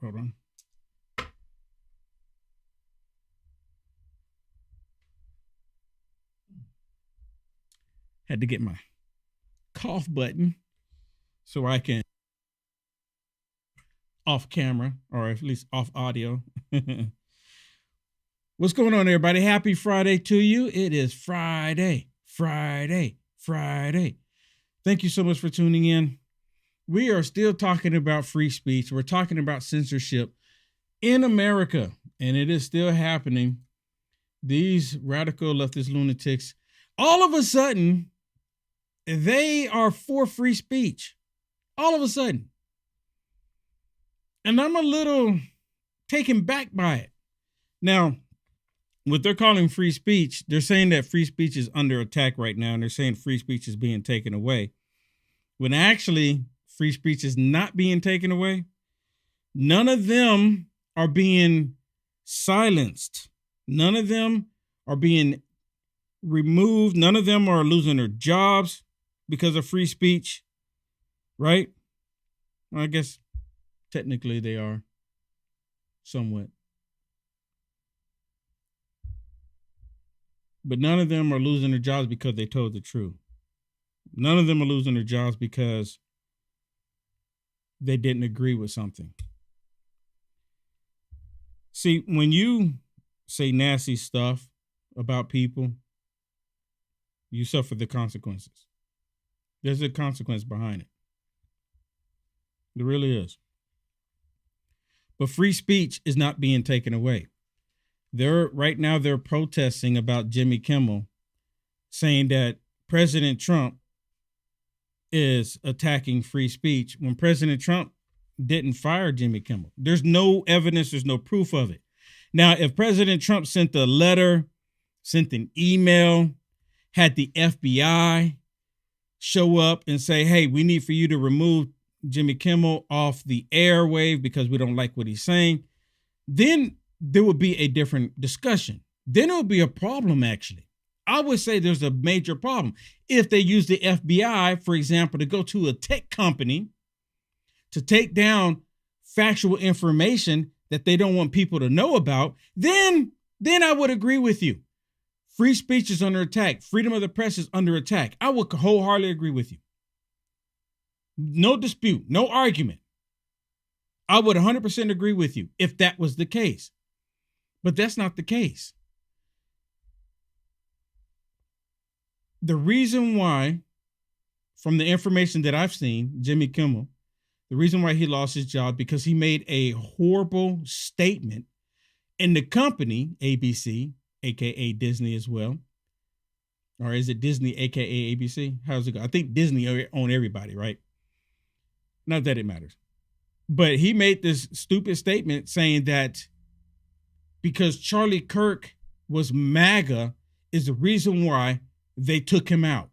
Hold on. Had to get my cough button so I can off camera or at least off audio. What's going on, everybody? Happy Friday to you. It is Friday. Thank you so much for tuning in. We are still talking about free speech. We're talking about censorship in America, and it is still happening. These radical leftist lunatics, all of a sudden, they are for free speech. All of a sudden. And I'm a little taken back by it. Now, what they're calling free speech, they're saying that free speech is under attack right now, and they're saying free speech is being taken away. When actually, free speech is not being taken away. None of them are being silenced. None of them are being removed. None of them are losing their jobs because of free speech, right? Well, I guess technically they are somewhat. But none of them are losing their jobs because they told the truth. None of them are losing their jobs because they didn't agree with something. See, when you say nasty stuff about people, you suffer the consequences. There's a consequence behind it. There really is. But free speech is not being taken away. Right now they're protesting about Jimmy Kimmel, saying that President Trump is attacking free speech when President Trump didn't fire Jimmy Kimmel. There's no evidence, there's no proof of it. Now, if President Trump sent a letter, sent an email, had the FBI show up and say, hey, we need for you to remove Jimmy Kimmel off the airwave because we don't like what he's saying, then there would be a different discussion. Then it would be a problem, actually. I would say there's a major problem. If they use the FBI, for example, to go to a tech company to take down factual information that they don't want people to know about, then I would agree with you. Free speech is under attack. Freedom of the press is under attack. I would wholeheartedly agree with you. No dispute, no argument. I would 100% agree with you if that was the case. But that's not the case. The reason why, from the information that I've seen, Jimmy Kimmel, the reason why he lost his job because he made a horrible statement, and the company, ABC, aka Disney as well, or is it Disney, aka ABC? How's it go? I think Disney own everybody, right? Not that it matters. But he made this stupid statement saying that because Charlie Kirk was MAGA is the reason why they took him out.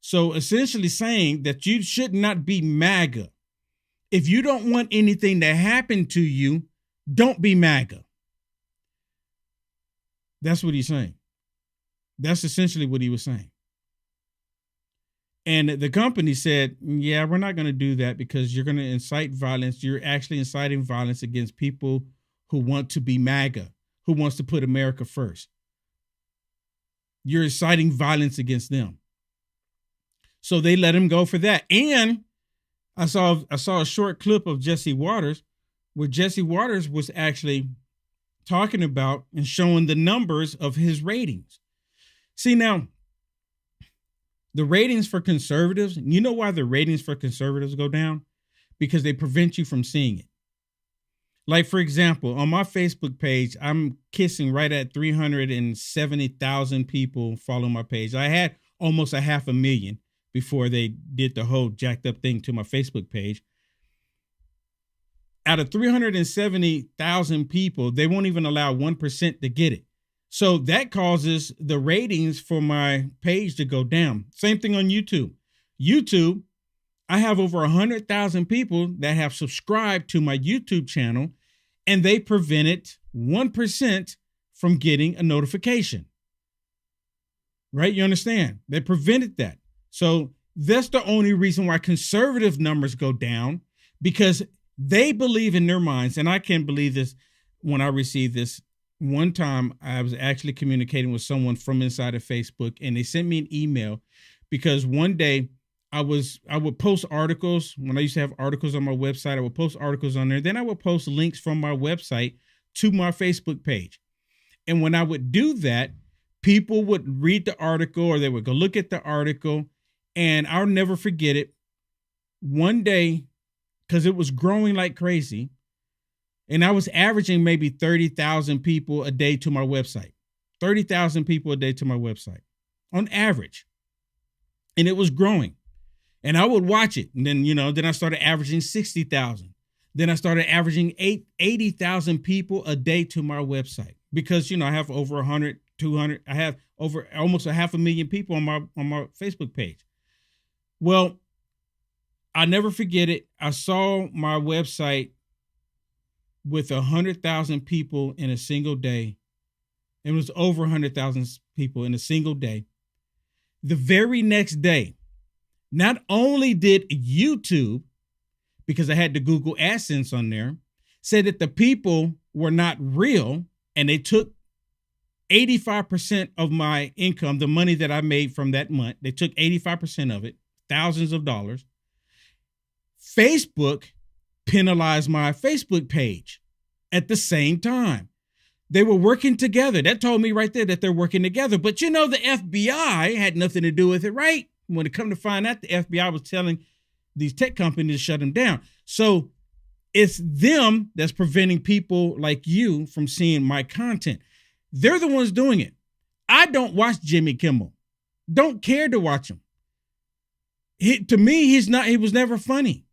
So essentially saying that you should not be MAGA. If you don't want anything to happen to you, don't be MAGA. That's what he's saying. That's essentially what he was saying. And the company said, yeah, we're not going to do that because you're going to incite violence. You're actually inciting violence against people who want to be MAGA, who wants to put America first. You're inciting violence against them. So they let him go for that. And I saw a short clip of Jesse Waters where Jesse Waters was actually talking about and showing the numbers of his ratings. See, now, the ratings for conservatives, you know why the ratings for conservatives go down? Because they prevent you from seeing it. Like, for example, on my Facebook page, I'm kissing right at 370,000 people follow my page. I had almost 500,000 before they did the whole jacked up thing to my Facebook page. Out of 370,000 people, they won't even allow 1% to get it. So that causes the ratings for my page to go down. Same thing on YouTube. YouTube, I have over 100,000 people that have subscribed to my YouTube channel, and they prevented 1% from getting a notification. Right? You understand? They prevented that. So that's the only reason why conservative numbers go down, because They believe in their minds, and I can't believe this when I received this. One time I was actually communicating with someone from inside of Facebook, and they sent me an email because one day I would post articles. When I used to have articles on my website, I would post articles on there. Then I would post links from my website to my Facebook page. And when I would do that, people would read the article or they would go look at the article, and I'll never forget it. One day, because it was growing like crazy, and I was averaging maybe 30,000 people a day to my website. 30,000 people a day to my website on average. And it was growing. And I would watch it. And then, then I started averaging 60,000. Then I started averaging 80,000 people a day to my website because, I have over 100, 200. I have over almost 500,000 people on my Facebook page. Well, I never forget it. I saw my website with 100,000 people in a single day. It was over 100,000 people in a single day. The very next day, not only did YouTube, because I had the Google AdSense on there, said that the people were not real and they took 85% of my income, the money that I made from that month. They took 85% of it, thousands of dollars. Facebook penalized my Facebook page at the same time. They were working together. That told me right there that they're working together. But the FBI had nothing to do with it, right? When it come to find out, the FBI was telling these tech companies to shut them down. So it's them that's preventing people like you from seeing my content. They're the ones doing it. I don't watch Jimmy Kimmel. Don't care to watch him. To me, he was never funny.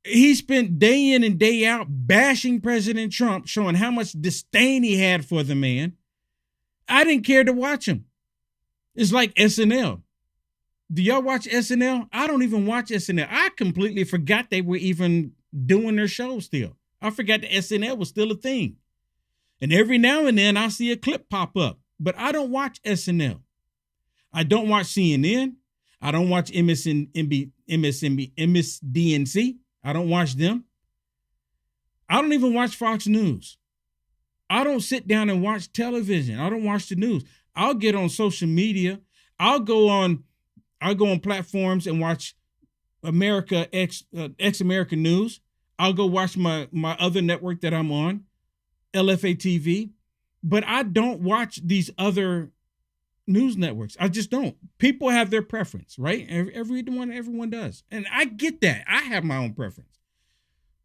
He spent day in and day out bashing President Trump, showing how much disdain he had for the man. I didn't care to watch him. It's like SNL. Do y'all watch SNL? I don't even watch SNL. I completely forgot they were even doing their show still. I forgot that SNL was still a thing. And every now and then I see a clip pop up, but I don't watch SNL. I don't watch CNN. I don't watch MSDNC. I don't watch them. I don't even watch Fox News. I don't sit down and watch television. I don't watch the news. I'll get on social media. I'll go on platforms and watch American News. I'll go watch my other network that I'm on, LFA TV. But I don't watch these other news networks. I just don't. People have their preference, right? Everyone does. And I get that. I have my own preference.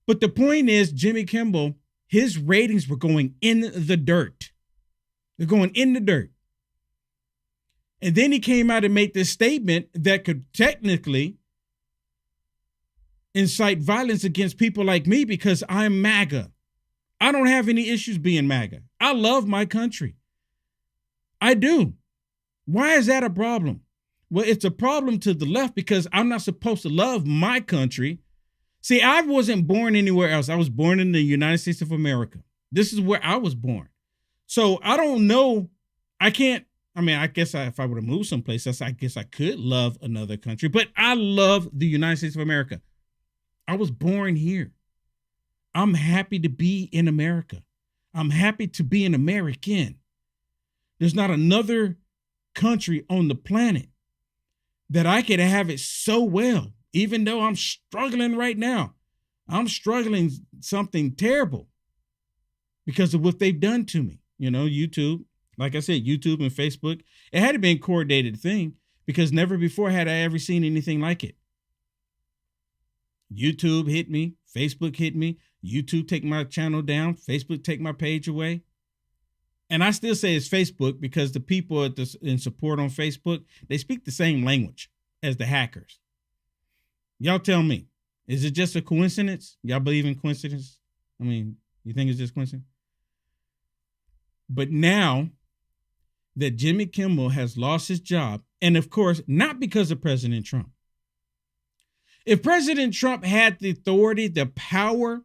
But the point is, Jimmy Kimmel, his ratings were going in the dirt. They're going in the dirt. And then he came out and made this statement that could technically incite violence against people like me because I'm MAGA. I don't have any issues being MAGA. I love my country. I do. Why is that a problem? Well, it's a problem to the left because I'm not supposed to love my country. See, I wasn't born anywhere else. I was born in the United States of America. This is where I was born. So I don't know. I guess if I were to move someplace else, I guess I could love another country. But I love the United States of America. I was born here. I'm happy to be in America. I'm happy to be an American. There's not another country on the planet that I could have it so well, even though I'm struggling right now. I'm struggling something terrible because of what they've done to me. YouTube, like I said, YouTube and Facebook, it had to be a coordinated thing because never before had I ever seen anything like it. YouTube hit me, Facebook hit me, YouTube take my channel down, Facebook take my page away. And I still say it's Facebook because the people in support on Facebook, they speak the same language as the hackers. Y'all tell me, is it just a coincidence? Y'all believe in coincidence? I mean, you think it's just coincidence? But now that Jimmy Kimmel has lost his job, and of course, not because of President Trump. If President Trump had the authority, the power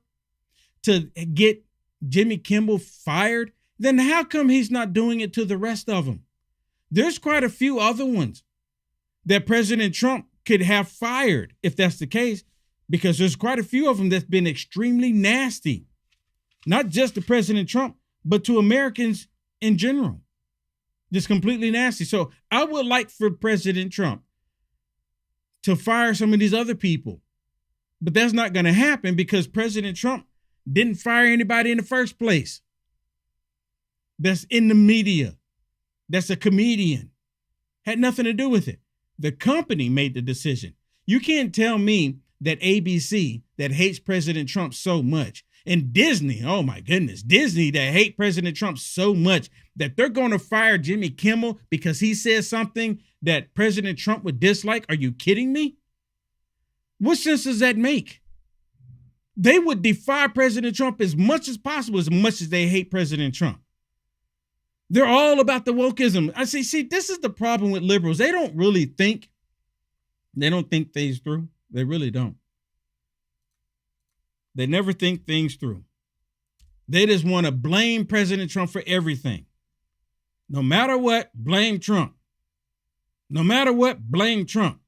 to get Jimmy Kimmel fired, then how come he's not doing it to the rest of them? There's quite a few other ones that President Trump could have fired if that's the case. because there's quite a few of them that's been extremely nasty, not just to President Trump, but to Americans in general. Just completely nasty. So I would like for President Trump to fire some of these other people, but that's not going to happen because President Trump didn't fire anybody in the first place. That's in the media. That's a comedian. Had nothing to do with it. The company made the decision. You can't tell me that ABC, that hates President Trump so much, and Disney, oh my goodness, Disney that hate President Trump so much that they're going to fire Jimmy Kimmel because he says something that President Trump would dislike. Are you kidding me? What sense does that make? They would defy President Trump as much as possible, as much as they hate President Trump. They're all about the wokeism. I say, see, this is the problem with liberals. They don't really think. They don't think things through. They really don't. They never think things through. They just want to blame President Trump for everything. No matter what, blame Trump. No matter what, blame Trump.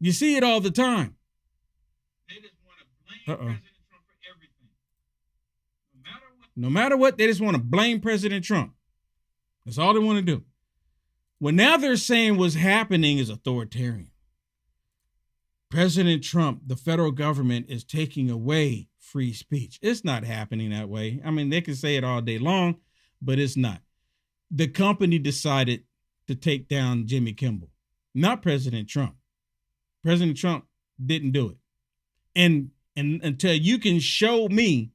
You see it all the time. They just want to blame President Trump for everything. No matter what, they just want to blame President Trump. That's all they want to do. Well, now they're saying what's happening is authoritarian. President Trump, the federal government, is taking away free speech. It's not happening that way. I mean, they can say it all day long, but it's not. The company decided to take down Jimmy Kimmel, not President Trump. President Trump didn't do it. And until you can show me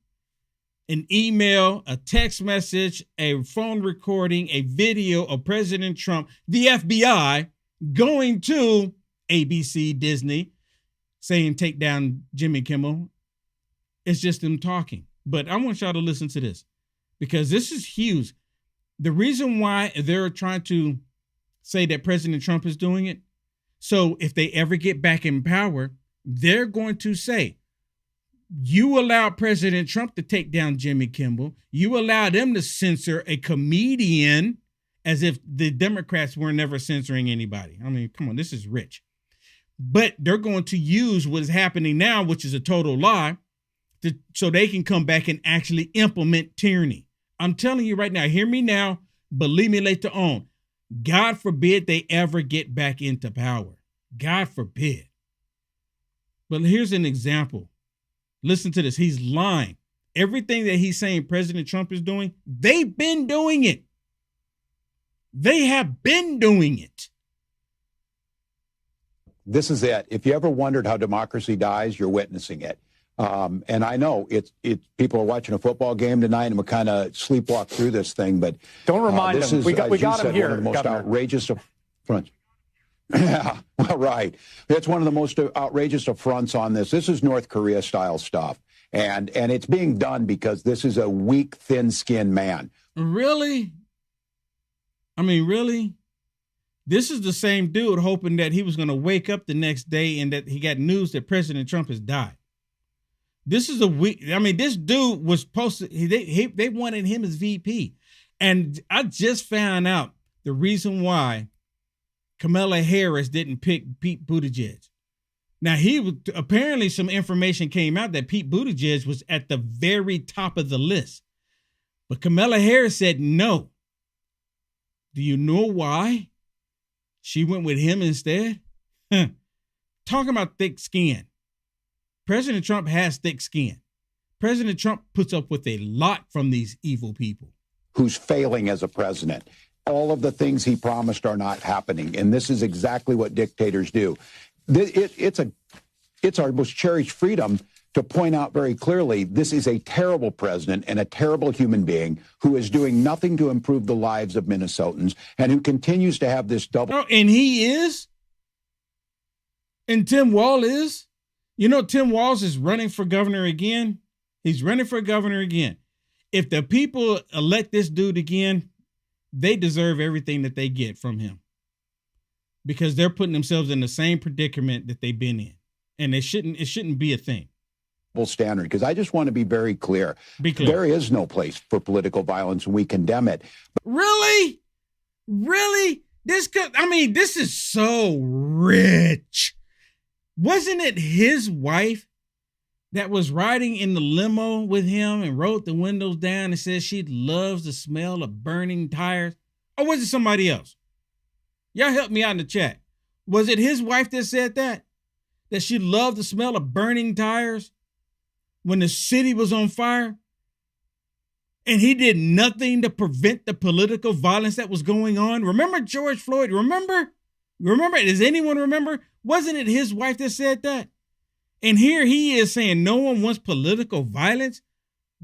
an email, a text message, a phone recording, a video of President Trump, the FBI, going to ABC, Disney, saying take down Jimmy Kimmel, it's just them talking. But I want y'all to listen to this because this is huge. The reason why they're trying to say that President Trump is doing it, so if they ever get back in power, they're going to say, you allowed President Trump to take down Jimmy Kimmel. You allowed them to censor a comedian as if the Democrats were never censoring anybody. I mean, come on, this is rich. But they're going to use what is happening now, which is a total lie, so they can come back and actually implement tyranny. I'm telling you right now, hear me now, believe me later on. God forbid they ever get back into power. God forbid. But here's an example. Listen to this. He's lying. Everything that he's saying President Trump is doing, they've been doing it. They have been doing it. This is it. If you ever wondered how democracy dies, you're witnessing it. And I know it's people are watching a football game tonight and we're kind of sleepwalk through this thing, but don't remind them. We got him here. One of the most outrageous affronts. Yeah, well, right. It's one of the most outrageous affronts on this. This is North Korea style stuff. And it's being done because this is a weak, thin-skinned man. Really? I mean, really? This is the same dude hoping that he was going to wake up the next day and that he got news that President Trump has died. This is this dude was posted. They wanted him as VP. And I just found out the reason why Kamala Harris didn't pick Pete Buttigieg. Now, apparently some information came out that Pete Buttigieg was at the very top of the list. But Kamala Harris said no. Do you know why she went with him instead? Talking about thick skin. President Trump has thick skin. President Trump puts up with a lot from these evil people. Who's failing as a president. All of the things he promised are not happening. And this is exactly what dictators do. It's our most cherished freedom to point out very clearly this is a terrible president and a terrible human being who is doing nothing to improve the lives of Minnesotans and who continues to have this double. Oh, and he is? And Tim Walz is? You know, Tim Walz is running for governor again. He's running for governor again. If the people elect this dude again, they deserve everything that they get from him because they're putting themselves in the same predicament that they've been in. And it shouldn't be a thing. Standard, because I just want to be very clear. There is no place for political violence and we condemn it. Really? This is so rich. Wasn't it his wife that was riding in the limo with him and rolled the windows down and said she loves the smell of burning tires? Or was it somebody else? Y'all help me out in the chat. Was it his wife that said that? That she loved the smell of burning tires when the city was on fire? And he did nothing to prevent the political violence that was going on? Remember George Floyd? Remember? Does anyone remember? Wasn't it his wife that said that? And here he is saying no one wants political violence?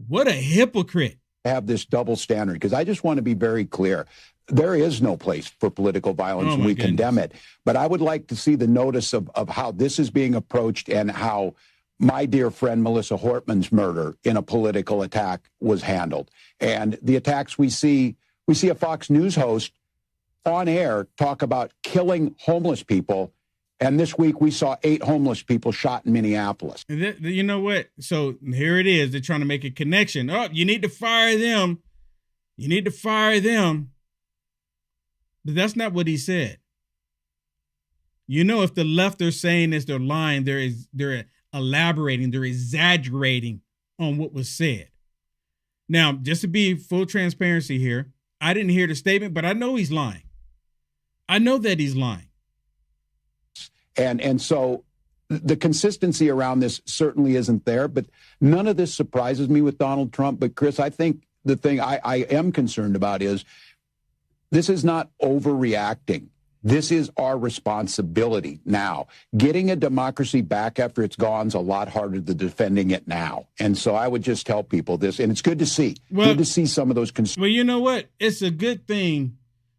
What a hypocrite. Have this double standard, because I just want to be very clear. There is no place for political violence, and we condemn it. But I would like to see the notice of how this is being approached and how my dear friend Melissa Hortman's murder in a political attack was handled. And the attacks we see a Fox News host on air talk about killing homeless people. And this week we saw 8 homeless people shot in Minneapolis. You know what? So here it is. They're trying to make a connection. Oh, you need to fire them. You need to fire them. But that's not what he said. You know, if the left are saying this, they're lying. They're elaborating. They're exaggerating on what was said. Now, just to be full transparency here, I didn't hear the statement, but I know he's lying. I know that he's lying. And so the consistency around this certainly isn't there, but none of this surprises me with Donald Trump. But Chris, I think the thing I am concerned about is this is not overreacting. This is our responsibility now. Getting a democracy back after it's gone is a lot harder than defending it now. And so I would just tell people this, and it's good to see. Good to see some of those concerns. Well, you know what? It's a good thing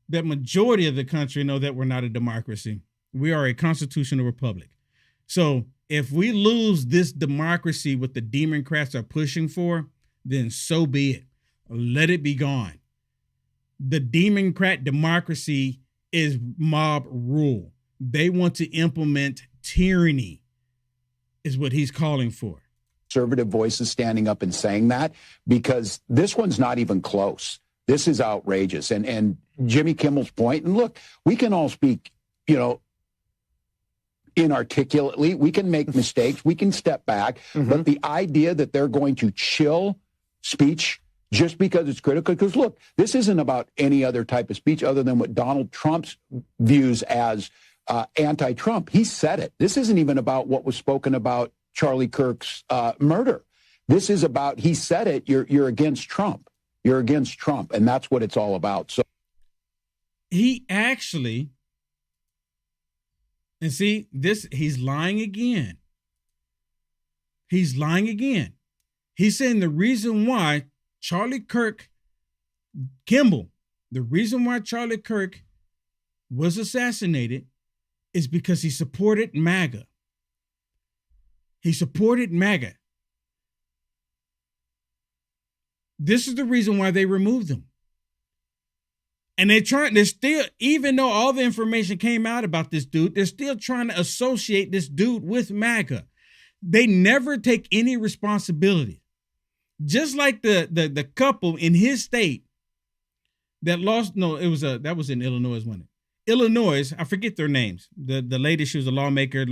that majority of the country know that we're not a democracy. We are a constitutional republic. So if we lose this democracy, what the Democrats are pushing for, then so be it. Let it be gone. The Democrat democracy is mob rule. They want to implement tyranny, is what he's calling for. Conservative voices standing up and saying that, because this one's not even close. This is outrageous. And Jimmy Kimmel's point, and look, we can all speak, inarticulately. We can make mistakes. We can step back. Mm-hmm. But the idea that they're going to chill speech just because it's critical, because look, this isn't about any other type of speech other than what Donald Trump's views as anti-Trump. He said it. This isn't even about what was spoken about Charlie Kirk's murder. This is about, he said it, you're against Trump. You're against Trump. And that's what it's all about. So he actually, and see, he's lying again. He's lying again. He's saying the reason why Charlie Kirk, Kimball, the reason why Charlie Kirk was assassinated is because he supported MAGA. He supported MAGA. This is the reason why they removed him. And they're still, even though all the information came out about this dude, they're still trying to associate this dude with MAGA. They never take any responsibility. Just like the couple in his state that lost, that was in Illinois, wasn't it? Illinois, I forget their names. The lady, she was a lawmaker,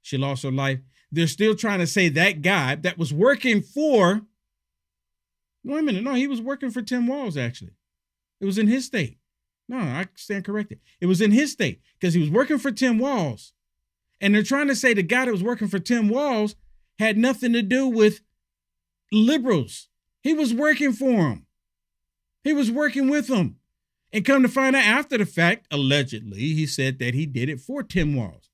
she lost her life. They're still trying to say that guy that was working for, wait a minute, no, he was working for Tim Walz, actually. It was in his state. No, I stand corrected. It was in his state because he was working for Tim Walz. And they're trying to say the guy that was working for Tim Walz had nothing to do with liberals. He was working for him. He was working with them. And come to find out after the fact, allegedly, he said that he did it for Tim Walz.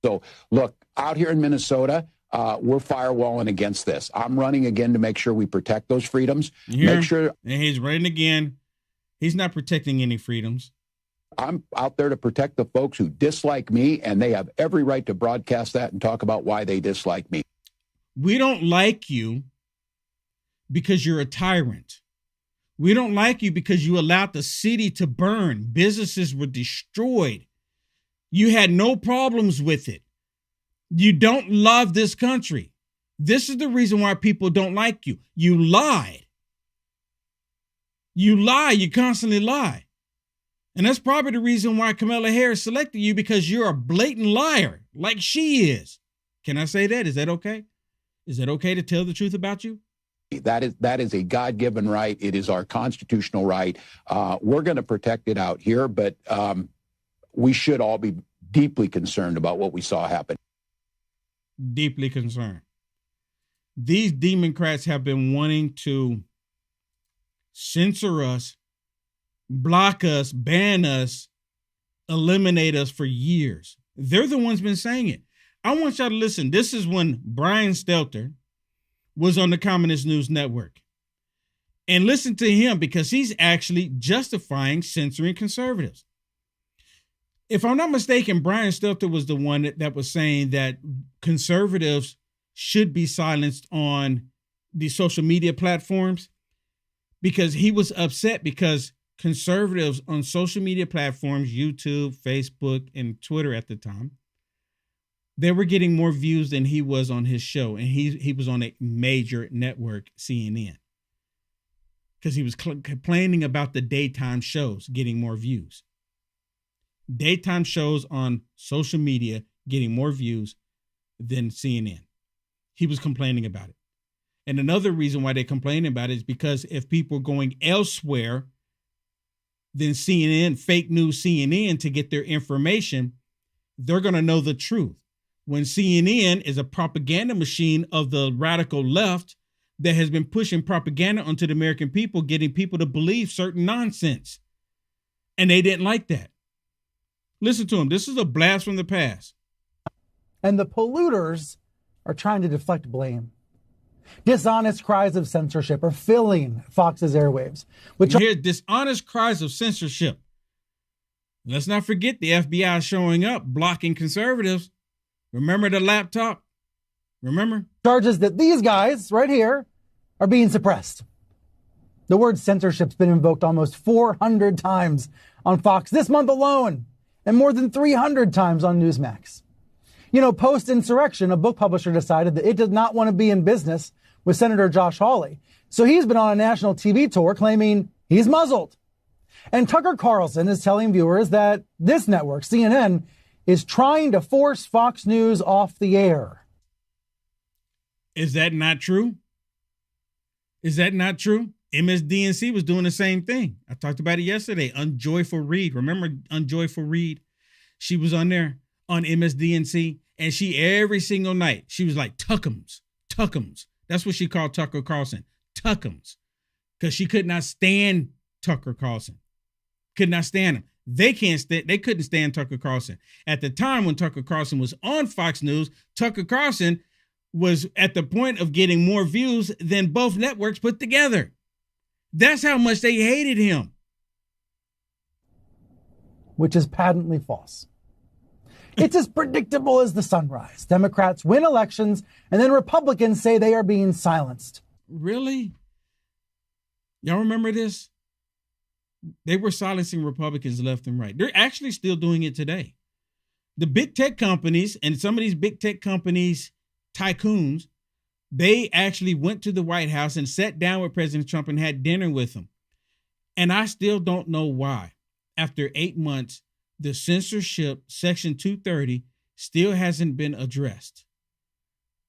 So, look, out here in Minnesota, we're firewalling against this. I'm running again to make sure we protect those freedoms. Make sure. And he's running again. He's not protecting any freedoms. I'm out there to protect the folks who dislike me, and they have every right to broadcast that and talk about why they dislike me. We don't like you because you're a tyrant. We don't like you because you allowed the city to burn. Businesses were destroyed. You had no problems with it. You don't love this country. This is the reason why people don't like you. You lied. You lie. You constantly lie. And that's probably the reason why Kamala Harris selected you, because you're a blatant liar like she is. Can I say that? Is that okay? Is it okay to tell the truth about you? That is a God-given right. It is our constitutional right. We're going to protect it out here, but we should all be deeply concerned about what we saw happen. Deeply concerned. These Democrats have been wanting to censor us, block us, ban us, eliminate us for years. They're the ones been saying it. I want y'all to listen. This is when Brian Stelter was on the Communist News Network. And listen to him, because he's actually justifying censoring conservatives. If I'm not mistaken, Brian Stelter was the one that was saying that conservatives should be silenced on the social media platforms, because he was upset because conservatives on social media platforms, YouTube, Facebook, and Twitter at the time, they were getting more views than he was on his show. And he was on a major network, CNN, because he was complaining about the daytime shows getting more views. Daytime shows on social media getting more views than CNN. He was complaining about it. And another reason why they're complaining about it is because if people are going elsewhere than CNN, fake news CNN, to get their information, they're going to know the truth. When CNN is a propaganda machine of the radical left that has been pushing propaganda onto the American people, getting people to believe certain nonsense. And they didn't like that. Listen to him. This is a blast from the past. And the polluters are trying to deflect blame. Dishonest cries of censorship are filling Fox's airwaves. Which here's dishonest cries of censorship. Let's not forget the FBI showing up, blocking conservatives. Remember the laptop? Remember? Charges that these guys right here are being suppressed. The word censorship's been invoked almost 400 times on Fox this month alone, and more than 300 times on Newsmax. You know, post-insurrection, a book publisher decided that it did not want to be in business with Senator Josh Hawley. So he's been on a national TV tour claiming he's muzzled. And Tucker Carlson is telling viewers that this network, CNN, is trying to force Fox News off the air. Is that not true? Is that not true? MSDNC was doing the same thing. I talked about it yesterday. Unjoyful Reed. Remember Unjoyful Reed? She was on there on MSDNC, and she every single night, she was like, Tuckums. That's what she called Tucker Carlson. Tuckums. Because she could not stand Tucker Carlson. Could not stand him. They couldn't stand Tucker Carlson. At the time when Tucker Carlson was on Fox News, Tucker Carlson was at the point of getting more views than both networks put together. That's how much they hated him. Which is patently false. It's as predictable as the sunrise. Democrats win elections, and then Republicans say they are being silenced. Really? Y'all remember this? They were silencing Republicans left and right. They're actually still doing it today. The big tech companies and some of these big tech companies, tycoons, they actually went to the White House and sat down with President Trump and had dinner with him. And I still don't know why, after 8 months, the censorship Section 230 still hasn't been addressed.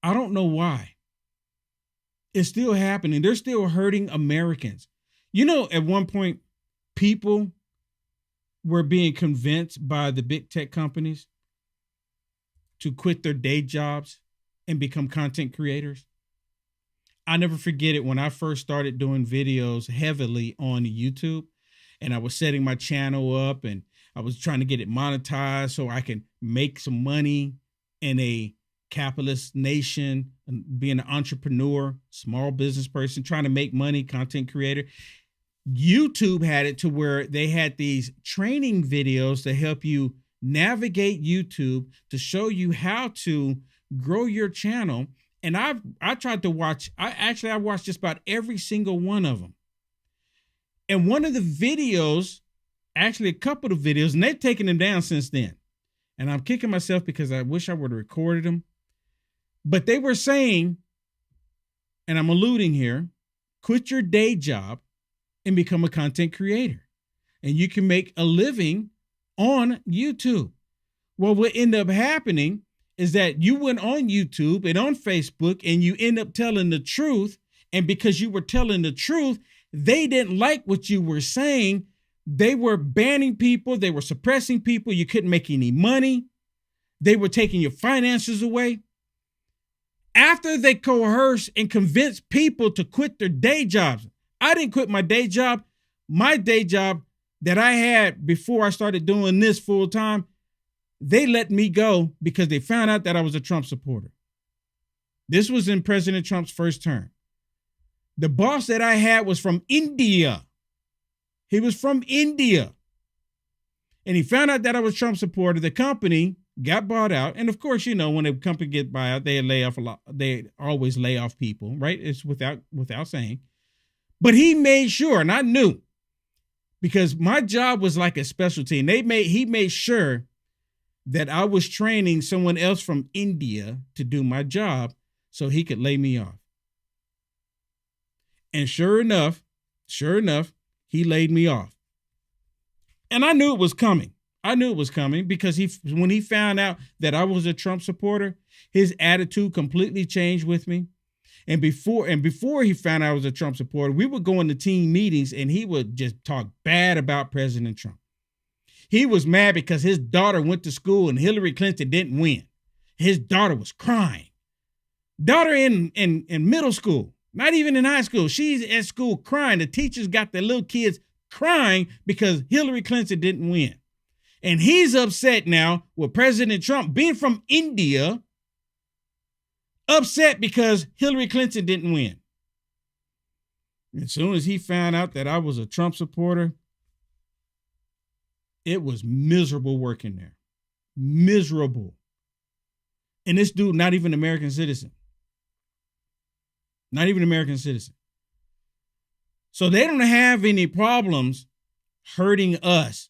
I don't know why. It's still happening. They're still hurting Americans. You know, at one point, people were being convinced by the big tech companies to quit their day jobs and become content creators. I never forget it when I first started doing videos heavily on YouTube, and I was setting my channel up and I was trying to get it monetized so I can make some money in a capitalist nation, and being an entrepreneur, small business person, trying to make money, content creator. YouTube had it to where they had these training videos to help you navigate YouTube, to show you how to grow your channel. And I tried to watch, I watched just about every single one of them. And one of the videos, actually a couple of videos, and they've taken them down since then. And I'm kicking myself because I wish I would have recorded them. But they were saying, and I'm alluding here, quit your day job and become a content creator. and you can make a living on YouTube. Well, what ended up happening is that you went on YouTube and on Facebook and you end up telling the truth. And because you were telling the truth, they didn't like what you were saying. They were banning people. They were suppressing people. You couldn't make any money. They were taking your finances away. After they coerced and convinced people to quit their day jobs, I didn't quit my day job. My day job that I had before I started doing this full time, they let me go because they found out that I was a Trump supporter. This was in President Trump's first term. The boss that I had was from India. He was from India. And he found out that I was a Trump supporter. The company got bought out. And of course, you know, when a company gets bought out, they lay off a lot. They always lay off people, right? It's without saying. But he made sure, and I knew, because my job was like a specialty, and he made sure that I was training someone else from India to do my job so he could lay me off. And sure enough, he laid me off. And I knew it was coming. Because when he found out that I was a Trump supporter, his attitude completely changed with me. And before he found out I was a Trump supporter, we would go into team meetings and he would just talk bad about President Trump. He was mad because his daughter went to school and Hillary Clinton didn't win. His daughter was crying. Daughter in middle school, not even in high school. She's at school crying. The teachers got their little kids crying because Hillary Clinton didn't win. And he's upset now with President Trump being from India, upset because Hillary Clinton didn't win. As soon as he found out that I was a Trump supporter, it was miserable working there. Miserable. And this dude, not even an American citizen. Not even an American citizen. So they don't have any problems hurting us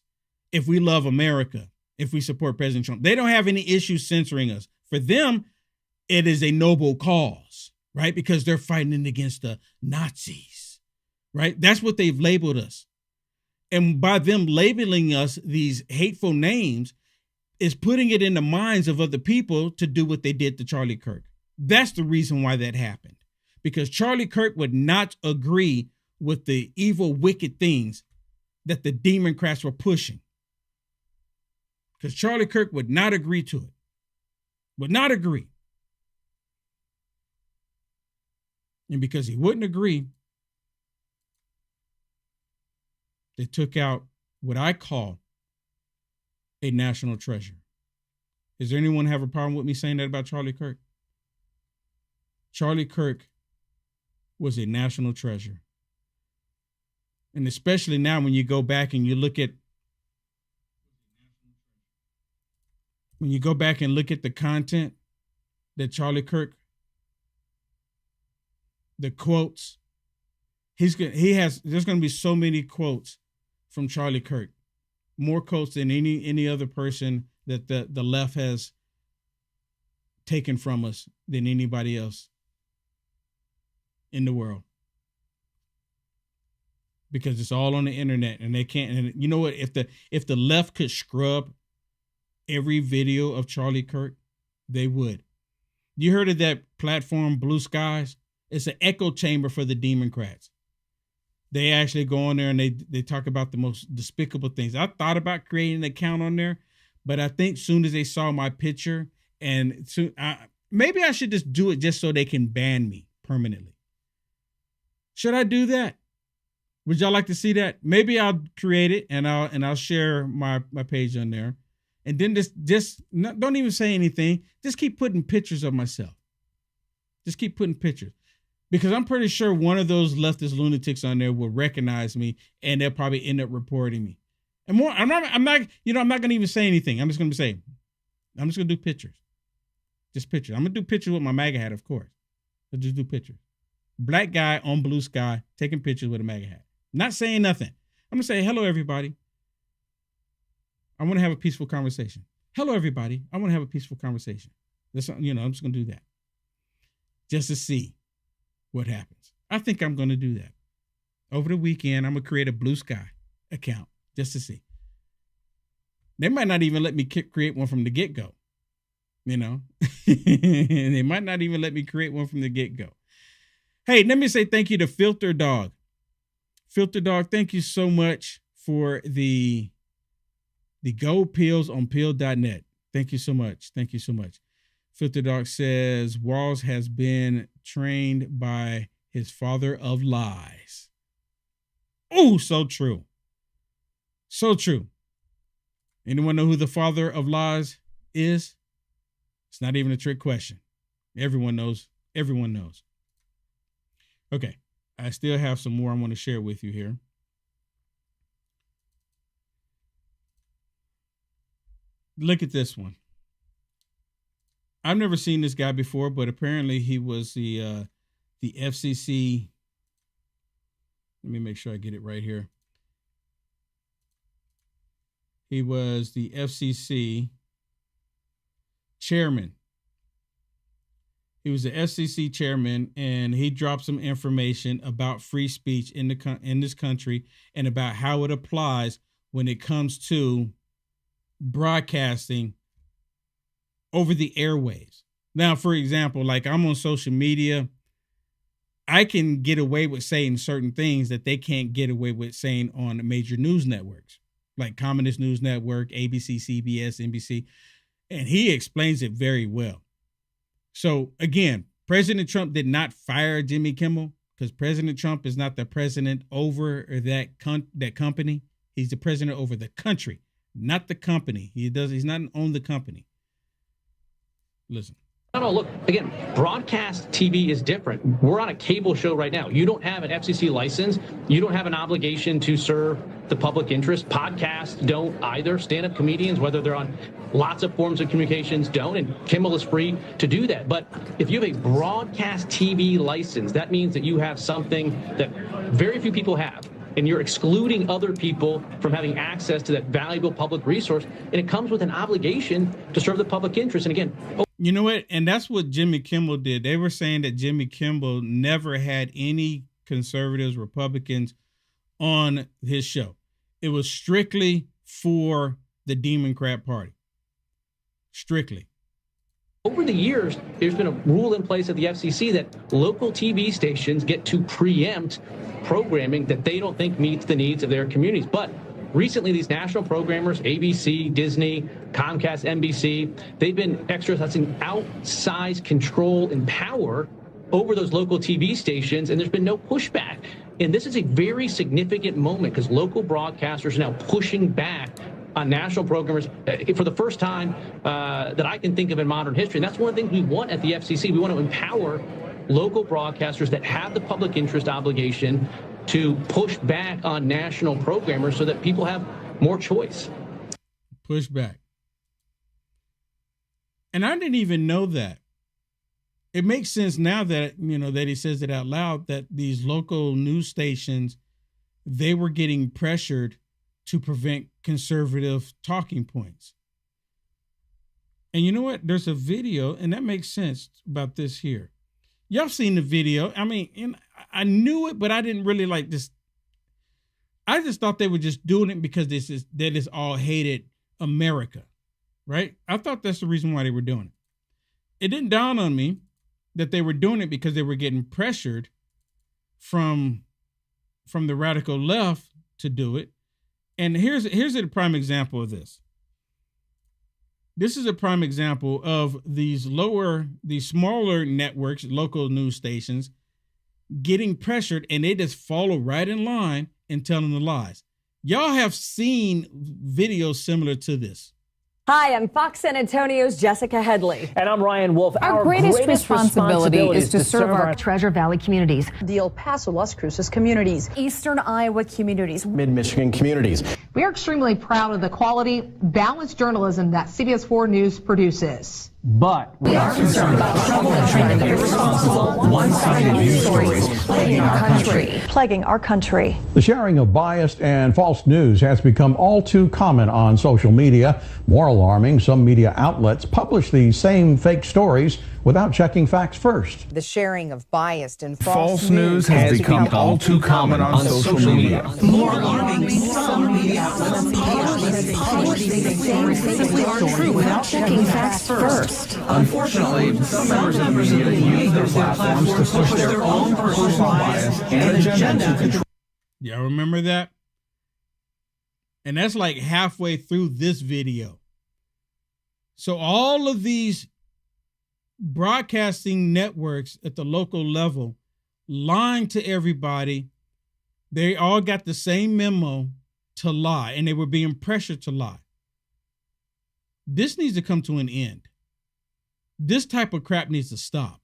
if we love America, if we support President Trump. They don't have any issues censoring us. For them, it is a noble cause, right? Because they're fighting against the Nazis, right? That's what they've labeled us. And by them labeling us these hateful names is putting it in the minds of other people to do what they did to Charlie Kirk. That's the reason why that happened. Because Charlie Kirk would not agree with the evil, wicked things that the Democrats were pushing. Because Charlie Kirk would not agree to it. Would not agree. And because he wouldn't agree, they took out what I call a national treasure. Does there anyone have a problem with me saying that about Charlie Kirk? Charlie Kirk was a national treasure. And especially now when you go back and you look at the content that Charlie Kirk, the quotes, there's going to be so many quotes from Charlie Kirk, more quotes than any other person that the left has taken from us than anybody else in the world. Because it's all on the internet and they can't. And you know what? If the left could scrub every video of Charlie Kirk, they would. You heard of that platform, Blue Skies? It's an echo chamber for the Democrats. They actually go on there and they talk about the most despicable things. I thought about creating an account on there, but I think soon as they saw my picture and maybe I should just do it just so they can ban me permanently. Should I do that? Would y'all like to see that? Maybe I'll create it and I'll share my page on there. And then don't even say anything. Just keep putting pictures of myself. Just keep putting pictures. Because I'm pretty sure one of those leftist lunatics on there will recognize me and they'll probably end up reporting me. And more, I'm not going to even say anything. I'm just going to do pictures. Just pictures. I'm going to do pictures with my MAGA hat, of course. I'll just do pictures. Black guy on blue sky taking pictures with a MAGA hat. Not saying nothing. I'm going to say, hello, everybody. I want to have a peaceful conversation. Hello, everybody. I want to have a peaceful conversation. I'm just going to do that. Just to see what happens. I think I'm going to do that. Over the weekend, I'm going to create a Blue Sky account just to see. They might not even let me create one from the get-go. You know, they might not even let me create one from the get-go. Hey, let me say thank you to Filter Dog. Filter Dog, thank you so much for the gold pills on pill.net. Thank you so much. Thank you so much. Filter Dog says Walls has been trained by his father of lies. Oh, so true. So true. Anyone know who the father of lies is? It's not even a trick question. Everyone knows. Everyone knows. Okay. I still have some more I want to share with you here. Look at this one. I've never seen this guy before, but apparently he was the FCC. Let me make sure I get it right here. He was the FCC chairman. He was the FCC chairman, and he dropped some information about free speech in this country and about how it applies when it comes to broadcasting over the airwaves. Now, for example, like I'm on social media, I can get away with saying certain things that they can't get away with saying on major news networks, like Communist News Network, ABC, CBS, NBC. And he explains it very well. So again, President Trump did not fire Jimmy Kimmel because President Trump is not the president over that company. He's the president over the country, not the company. He's not on the company. Listen. No, look, again, broadcast TV is different. We're on a cable show right now. You don't have an FCC license. You don't have an obligation to serve the public interest. Podcasts don't either. Stand-up comedians, whether they're on lots of forms of communications, don't. And Kimmel is free to do that. But if you have a broadcast TV license, that means that you have something that very few people have. And you're excluding other people from having access to that valuable public resource. And it comes with an obligation to serve the public interest. And again, you know what? And that's what Jimmy Kimmel did. They were saying that Jimmy Kimmel never had any conservatives, Republicans on his show. It was strictly for the Democrat Party. Strictly. Over the years, there's been a rule in place at the FCC that local TV stations get to preempt programming that they don't think meets the needs of their communities. But recently, these national programmers, ABC, Disney, Comcast, NBC, they've been exercising outsized control and power over those local TV stations, and there's been no pushback. And this is a very significant moment because local broadcasters are now pushing back on national programmers for the first time that I can think of in modern history. And that's one of the things we want at the FCC. We want to empower local broadcasters that have the public interest obligation to push back on national programmers so that people have more choice. Push back. And I didn't even know that. It makes sense now that, that he says it out loud, that these local news stations, they were getting pressured to prevent conservative talking points. And you know what? There's a video, and that makes sense about this here. Y'all seen the video. I mean, I knew it, but I didn't really like this. I just thought they were just doing it because that is all hated America, right? I thought that's the reason why they were doing it. It didn't dawn on me that they were doing it because they were getting pressured from the radical left to do it. And here's a prime example of this. This is a prime example of these smaller networks, local news stations, getting pressured, and they just follow right in line and telling the lies. Y'all have seen videos similar to this. Hi, I'm Fox San Antonio's Jessica Headley. And I'm Ryan Wolf. Our greatest responsibility is to serve our Treasure Valley communities, the El Paso, Las Cruces communities, Eastern Iowa communities, Mid-Michigan communities. We are extremely proud of the quality, balanced journalism that CBS 4 News produces. But we are concerned about troubling trend of irresponsible, one-sided news stories plaguing our country. The sharing of biased and false news has become all too common on social media. More alarming, some media outlets publish these same fake stories without checking facts first. The sharing of biased and false news has become all too common on social media. More alarming, some media outlets publish these same fake stories without checking facts first. Unfortunately, some members of the media use their platforms to push their own personal bias and agenda to control. Y'all remember that? And that's like halfway through this video. So all of these broadcasting networks at the local level lying to everybody, they all got the same memo to lie, and they were being pressured to lie. This needs to come to an end. This type of crap needs to stop.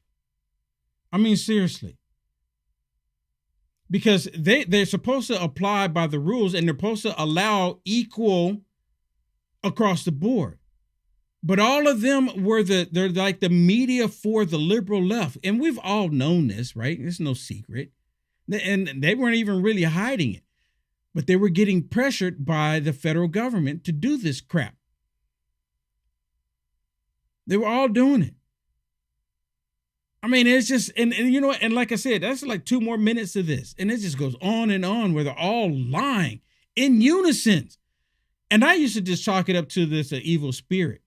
I mean, seriously. Because they're supposed to apply by the rules, and they're supposed to allow equal across the board. But all of them they're like the media for the liberal left. And we've all known this, right? It's no secret. And they weren't even really hiding it. But they were getting pressured by the federal government to do this crap. They were all doing it. I mean, it's just, and you know, and like I said, that's like 2 more minutes of this. And it just goes on and on where they're all lying in unison. And I used to just chalk it up to this evil spirit.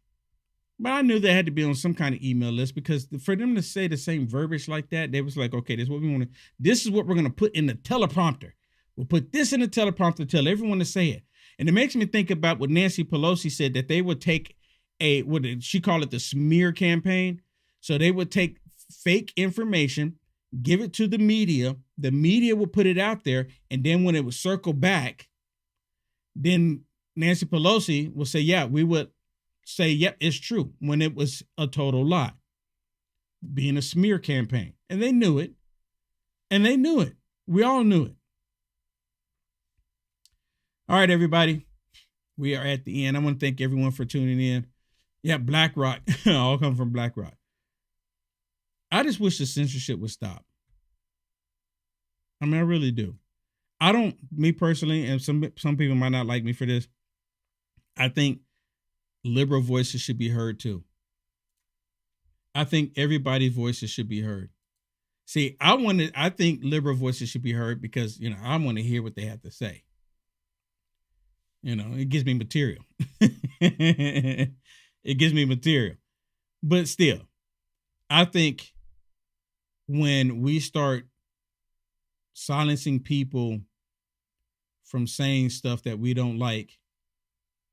But I knew they had to be on some kind of email list, because for them to say the same verbiage like that, they was like, okay, this is what we want to, this is what we're going to put in the teleprompter. We'll put this in the teleprompter, tell everyone to say it. And it makes me think about what Nancy Pelosi said, that they would take what did she call it, the smear campaign. So they would take fake information, give it to the media will put it out there, and then when it would circle back, then Nancy Pelosi will say, yeah, we would say, yep, it's true, when it was a total lie, being a smear campaign. And they knew it. We all knew it. All right, everybody, we are at the end. I want to thank everyone for tuning in. Yeah, BlackRock, all come from BlackRock. I just wish the censorship would stop. I mean, I really do. I don't, me personally, and some people might not like me for this, I think liberal voices should be heard too. I think everybody's voices should be heard. See, I think liberal voices should be heard because, you know, I want to hear what they have to say. You know, it gives me material. It gives me material. But still, I think when we start silencing people from saying stuff that we don't like,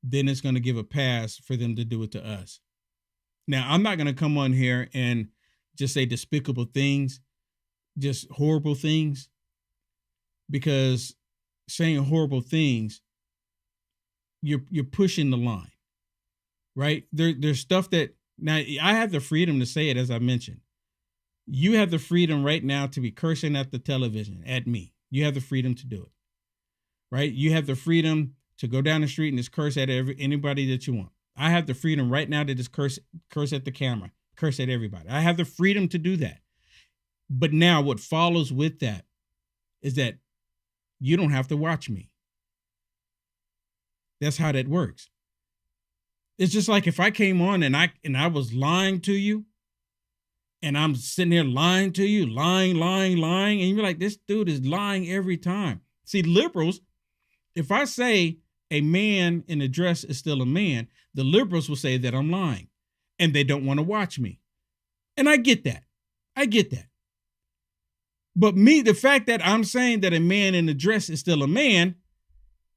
then it's going to give a pass for them to do it to us. Now, I'm not going to come on here and just say despicable things, just horrible things, because saying horrible things, you're pushing the line, right? There's stuff that, now I have the freedom to say it, as I mentioned. You have the freedom right now to be cursing at the television, at me. You have the freedom to do it, right? You have the freedom to go down the street and just curse at anybody that you want. I have the freedom right now to just curse at the camera, curse at everybody. I have the freedom to do that. But now what follows with that is that you don't have to watch me. That's how that works. It's just like if I came on and I was lying to you, and I'm sitting there lying to you, lying, and you're like, this dude is lying every time. See, liberals, if I say a man in a dress is still a man, the liberals will say that I'm lying, and they don't want to watch me. And I get that. But me, the fact that I'm saying that a man in a dress is still a man,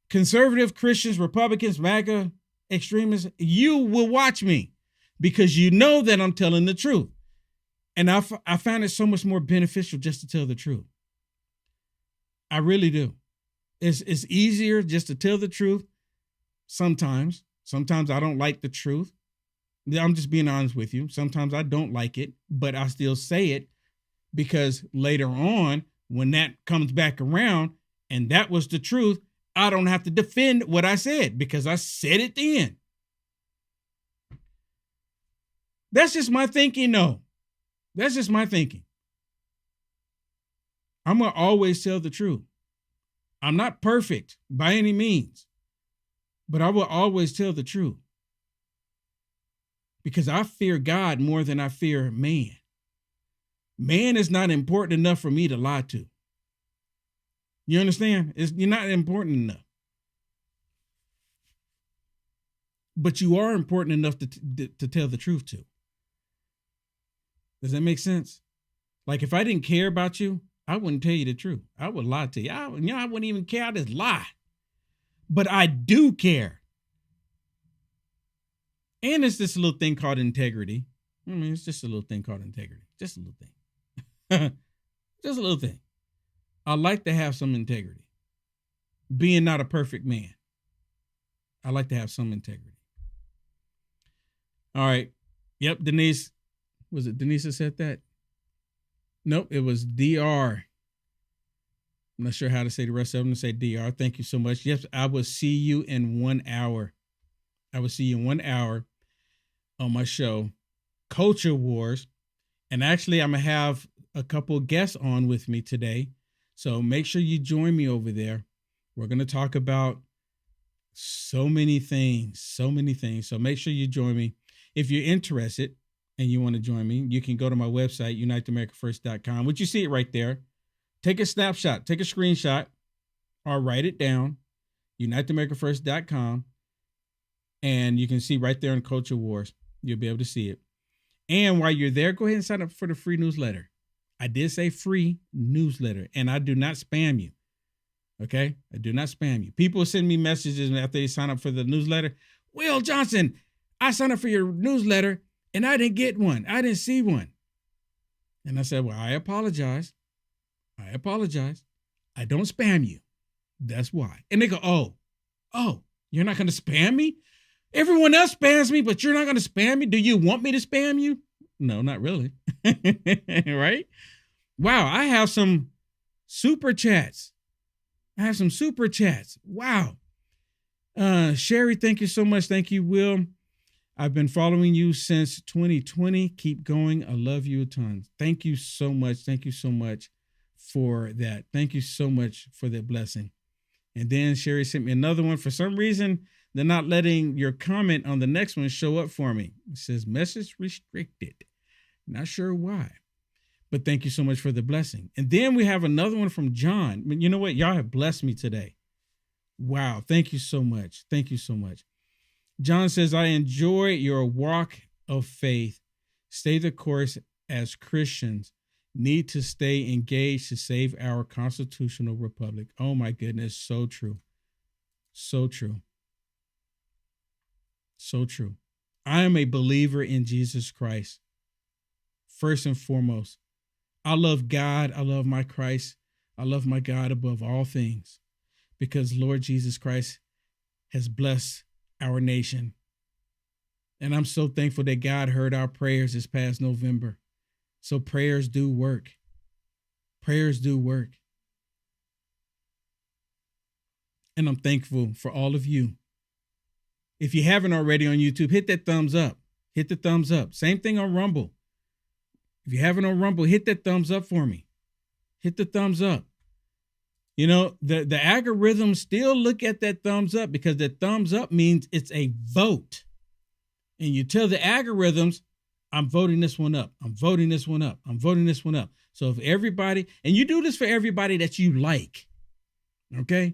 conservative Christians, Republicans, MAGA, extremists, you will watch me because you know that I'm telling the truth. And I found it so much more beneficial just to tell the truth. I really do. It's easier just to tell the truth. Sometimes I don't like the truth. I'm just being honest with you. Sometimes I don't like it, but I still say it because later on, when that comes back around and that was the truth, I don't have to defend what I said because I said it then. That's just my thinking, though. That's just my thinking. I'm going to always tell the truth. I'm not perfect by any means, but I will always tell the truth. Because I fear God more than I fear man. Man is not important enough for me to lie to. You understand? You're not important enough. But you are important enough to tell the truth to. Does that make sense? Like if I didn't care about you, I wouldn't tell you the truth. I would lie to you. I wouldn't even care. I just lie. But I do care. And it's this little thing called integrity. I mean, it's just a little thing called integrity. Just a little thing. Just a little thing. I like to have some integrity. Being not a perfect man. I like to have some integrity. All right. Yep, Denise. Was it Denise that said that? Nope, it was DR. I'm not sure how to say the rest of them. To say DR. Thank you so much. Yes, I will see you in 1 hour. I will see you in 1 hour on my show, Culture Wars. And actually, I'm going to have a couple of guests on with me today. So make sure you join me over there. We're going to talk about so many things. So make sure you join me. If you're interested and you want to join me, you can go to my website, uniteamericafirst.com, which you see it right there. Take a snapshot, take a screenshot, or write it down, uniteamericafirst.com. And you can see right there in Culture Wars. You'll be able to see it. And while you're there, go ahead and sign up for the free newsletter. I did say free newsletter, and I do not spam you. Okay? I do not spam you. People send me messages after they sign up for the newsletter. Will Johnson, I signed up for your newsletter, and I didn't get one. I didn't see one. And I said, well, I apologize. I don't spam you. That's why. And they go, oh, you're not going to spam me? Everyone else spams me, but you're not going to spam me? Do you want me to spam you? No, not really. Right? Wow, I have some super chats. Wow. Sherry, thank you so much. Thank you, Will. I've been following you since 2020. Keep going. I love you a ton. Thank you so much. Thank you so much for that. Thank you so much for that blessing. And then Sherry sent me another one. For some reason, they're not letting your comment on the next one show up for me. It says message restricted. Not sure why. But thank you so much for the blessing. And then we have another one from John. But you know what? Y'all have blessed me today. Wow. Thank you so much. Thank you so much. John says, I enjoy your walk of faith. Stay the course as Christians. Need to stay engaged to save our constitutional republic. Oh my goodness. So true. So true. So true. I am a believer in Jesus Christ. First and foremost, I love God. I love my Christ. I love my God above all things because Lord Jesus Christ has blessed our nation. And I'm so thankful that God heard our prayers this past November. So prayers do work. Prayers do work. And I'm thankful for all of you. If you haven't already on YouTube, hit that thumbs up. Hit the thumbs up. Same thing on Rumble. If you haven't on Rumble, hit that thumbs up for me. Hit the thumbs up. You know, the algorithms still look at that thumbs up because the thumbs up means it's a vote. And you tell the algorithms, I'm voting this one up. I'm voting this one up. I'm voting this one up. So if everybody, and you do this for everybody that you like, okay?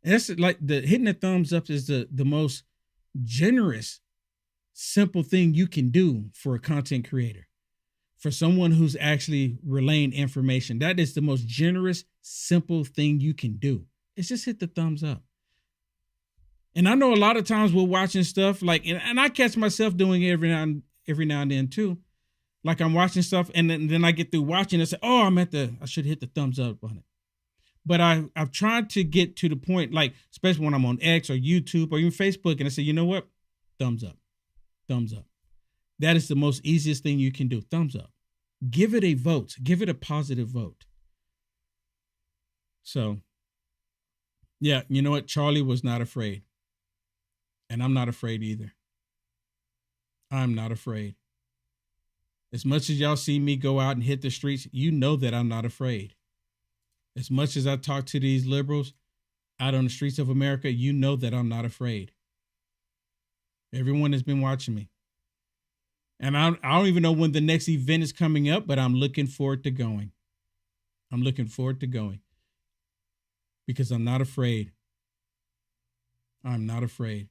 And that's like hitting the thumbs up is the most generous, simple thing you can do for a content creator. For someone who's actually relaying information, that is the most generous, simple thing you can do. It's just hit the thumbs up. And I know a lot of times we're watching stuff like, and I catch myself doing it every now and then too. Like I'm watching stuff and then I get through watching and I say, oh, I should hit the thumbs up on it. But I've tried to get to the point, like, especially when I'm on X or YouTube or even Facebook, and I say, you know what? Thumbs up. Thumbs up. That is the most easiest thing you can do. Thumbs up. Give it a vote. Give it a positive vote. So, yeah, you know what? Charlie was not afraid. And I'm not afraid either. I'm not afraid. As much as y'all see me go out and hit the streets, you know that I'm not afraid. As much as I talk to these liberals out on the streets of America, you know that I'm not afraid. Everyone has been watching me. And I don't even know when the next event is coming up, but I'm looking forward to going. I'm looking forward to going. Because I'm not afraid. I'm not afraid.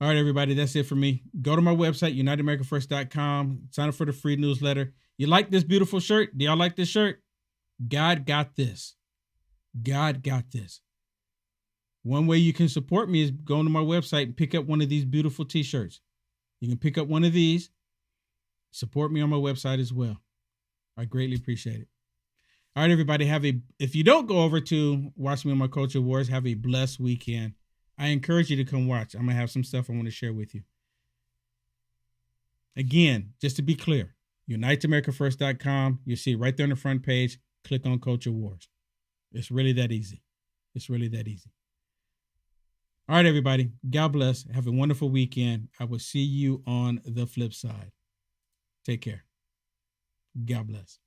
All right, everybody, that's it for me. Go to my website, UnitedAmericaFirst.com. Sign up for the free newsletter. You like this beautiful shirt? Do y'all like this shirt? God got this. God got this. One way you can support me is going to my website and pick up one of these beautiful t-shirts. You can pick up one of these. Support me on my website as well. I greatly appreciate it. All right, everybody, if you don't go over to watch me on my Culture Wars, have a blessed weekend. I encourage you to come watch. I'm going to have some stuff I want to share with you. Again, just to be clear, UnitedAmericaFirst.com. You see it right there on the front page. Click on Culture Wars. It's really that easy. It's really that easy. All right, everybody. God bless. Have a wonderful weekend. I will see you on the flip side. Take care. God bless.